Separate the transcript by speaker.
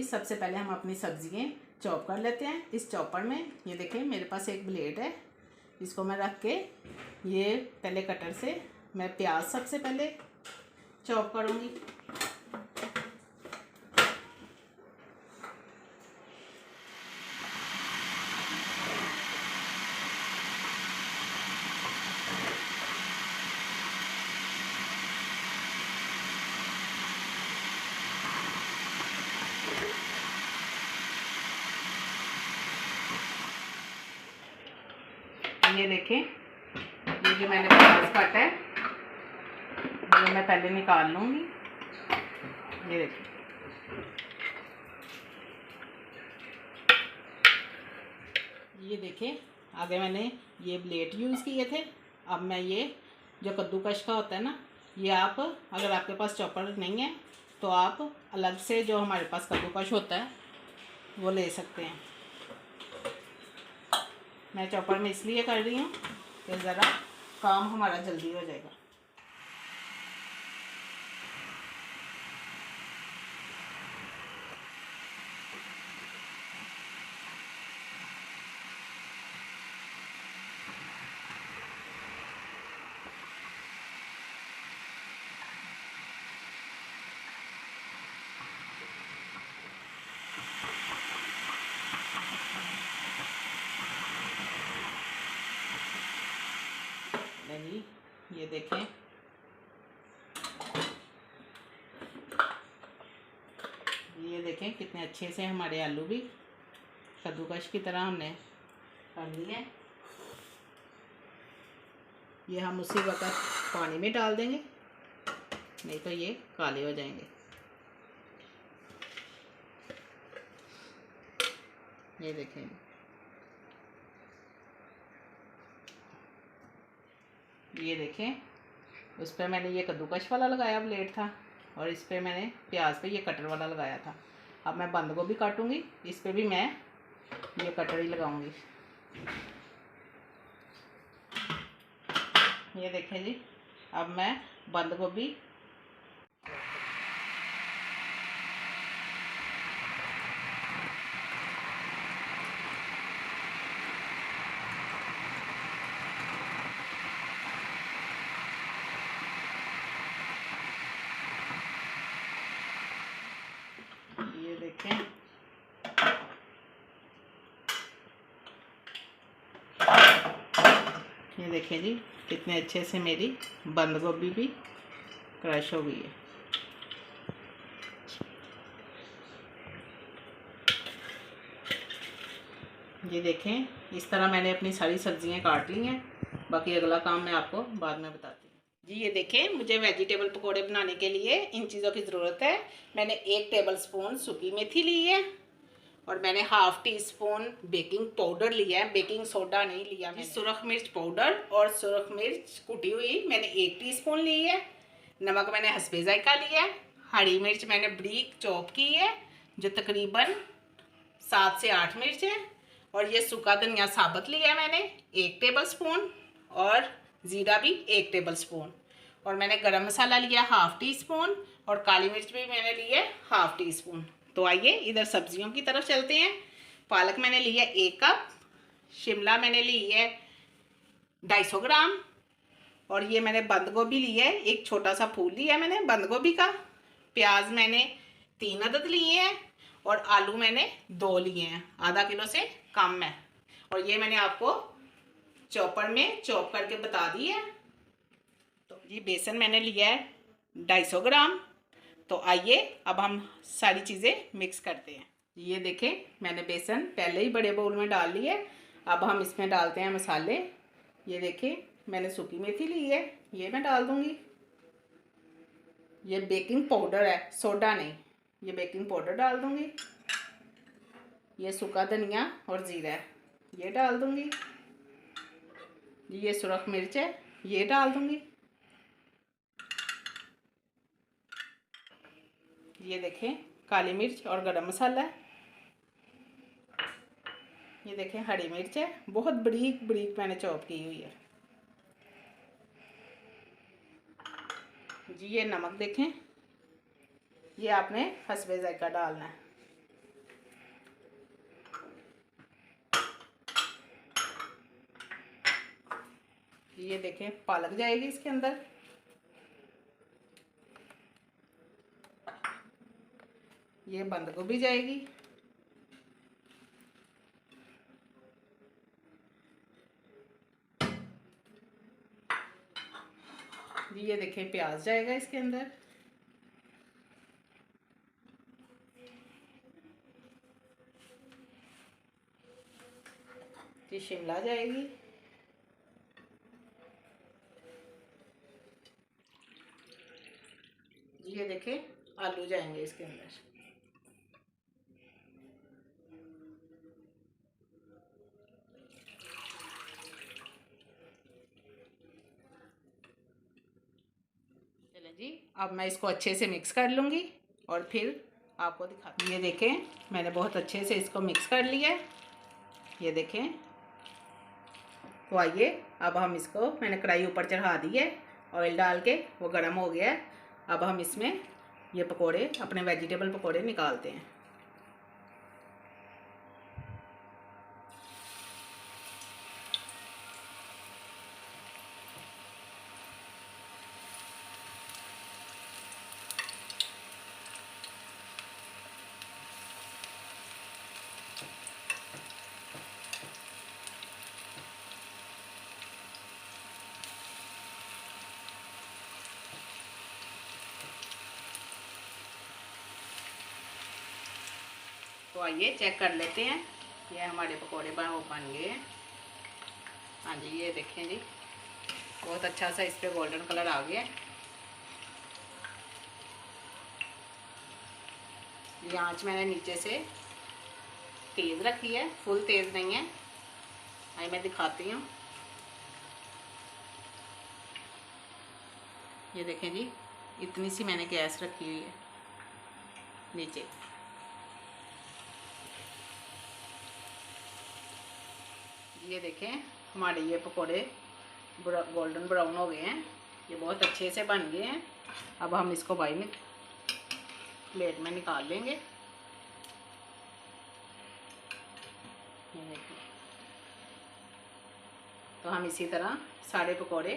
Speaker 1: सबसे पहले हम अपनी सब्जियाँ चॉप कर लेते हैं। इस चॉपर में ये देखें मेरे पास एक ब्लेड है, इसको मैं रख के ये पहले कटर से मैं प्याज सबसे पहले चॉप करूँगी। ये देखें, ये जो मैंने प्याज काटा है ये मैं पहले निकाल लूँगी। ये देखें, ये देखें आगे मैंने ये ब्लेड यूज़ किए थे। अब मैं ये जो कद्दूकश का होता है ना, ये आप अगर आपके पास चॉपर नहीं है तो आप अलग से जो हमारे पास कद्दूकश होता है वो ले सकते हैं। मैं चॉपर में इसलिए कर रही हूँ कि ज़रा काम हमारा जल्दी हो जाएगा। जी ये देखें, ये देखें कितने अच्छे से हमारे आलू भी कद्दूकश की तरह हमने कर लिए हैं। ये हम उसी वक्त पानी में डाल देंगे, नहीं तो ये काले हो जाएंगे। ये देखें, ये देखें उस पर मैंने ये कद्दूकश वाला लगाया ब्लेड था और इस पर मैंने प्याज पे ये कटर वाला लगाया था। अब मैं बंद गोभी काटूंगी, इस पर भी मैं ये कटर ही लगाऊंगी। ये देखें जी, अब मैं बंद गोभी देखें, ये देखें जी कितने अच्छे से मेरी बंद गोभी भी क्रश हो गई है। ये देखें इस तरह मैंने अपनी सारी सब्जियां काट ली हैं। बाकी अगला काम मैं आपको बाद में बताती हूँ। जी ये देखें, मुझे वेजिटेबल पकोड़े बनाने के लिए इन चीज़ों की ज़रूरत है। मैंने 1 टेबलस्पून सूखी मेथी ली है और मैंने ½ टीस्पून बेकिंग पाउडर लिया है, बेकिंग सोडा नहीं लिया मैंने। सुरख मिर्च पाउडर और सुरख मिर्च कुटी हुई मैंने 1 टीस्पून ली है। नमक मैंने हस्बे जायका लिया है। हरी मिर्च मैंने बारीक चॉप की है जो तकरीबन 7 से 8 मिर्च है। और ये सूखा धनिया साबुत लिया है मैंने 1 टेबलस्पून और ज़ीरा भी 1 टेबलस्पून। और मैंने गरम मसाला लिया ½ टीस्पून और काली मिर्च भी मैंने ली है ½ टीस्पून। तो आइए इधर सब्जियों की तरफ चलते हैं। पालक मैंने ली है 1 कप, शिमला मैंने ली है 250 ग्राम और ये मैंने बंद गोभी ली है, एक छोटा सा फूल लिया है मैंने बंद गोभी का। प्याज मैंने 3 अदद लिए हैं और आलू मैंने 2 लिए हैं, आधा किलो से कम है। और ये मैंने आपको चॉपर में चॉप करके बता दी है। तो ये बेसन मैंने लिया है 250 ग्राम। तो आइए अब हम सारी चीज़ें मिक्स करते हैं। ये देखें मैंने बेसन पहले ही बड़े बाउल में डाल लिया है। अब हम इसमें डालते हैं मसाले। ये देखें मैंने सूखी मेथी ली है, ये मैं डाल दूँगी। ये बेकिंग पाउडर है, सोडा नहीं, ये बेकिंग पाउडर डाल दूँगी। ये सूखा धनिया और ज़ीरा है, ये डाल दूँगी। ये सुरख मिर्च है, ये डाल दूँगी। ये देखें काली मिर्च और गरम मसाला है। ये देखें हरी मिर्च है, बहुत बारीक बारीक मैंने चॉप की हुई है जी। ये नमक देखें, ये आपने हस्बे जायका डालना है। जी ये देखें पालक जाएगी इसके अंदर। ये बंद गोभी जाएगी। जी ये देखें प्याज जाएगा इसके अंदर। जी शिमला जाएगी। जी ये देखें आलू जाएंगे इसके अंदर। चलें जी अब मैं इसको अच्छे से मिक्स कर लूँगी और फिर आपको दिखाती हूँ। ये देखें मैंने बहुत अच्छे से इसको मिक्स कर लिया है। ये देखें। तो आइए अब हम इसको, मैंने कढ़ाई ऊपर चढ़ा दी है, ऑयल डाल के वो गर्म हो गया है। अब हम इसमें ये पकोड़े, अपने वेजिटेबल पकोड़े निकालते हैं। तो आइए चेक कर लेते हैं। ये हमारे पकोड़े बन गए हैं। हाँ जी ये देखें जी बहुत अच्छा सा इस पर गोल्डन कलर आ गया है। ये आंच मैंने नीचे से तेज़ रखी है, फुल तेज़ नहीं है। आइए मैं दिखाती हूँ। ये देखें जी इतनी सी मैंने गैस रखी हुई है नीचे। ये देखें हमारे ये पकोड़े गोल्डन ब्राउन हो गए हैं। ये बहुत अच्छे से बन गए हैं। अब हम इसको प्लेट में निकाल लेंगे। ये देखिए। तो हम इसी तरह सारे पकोड़े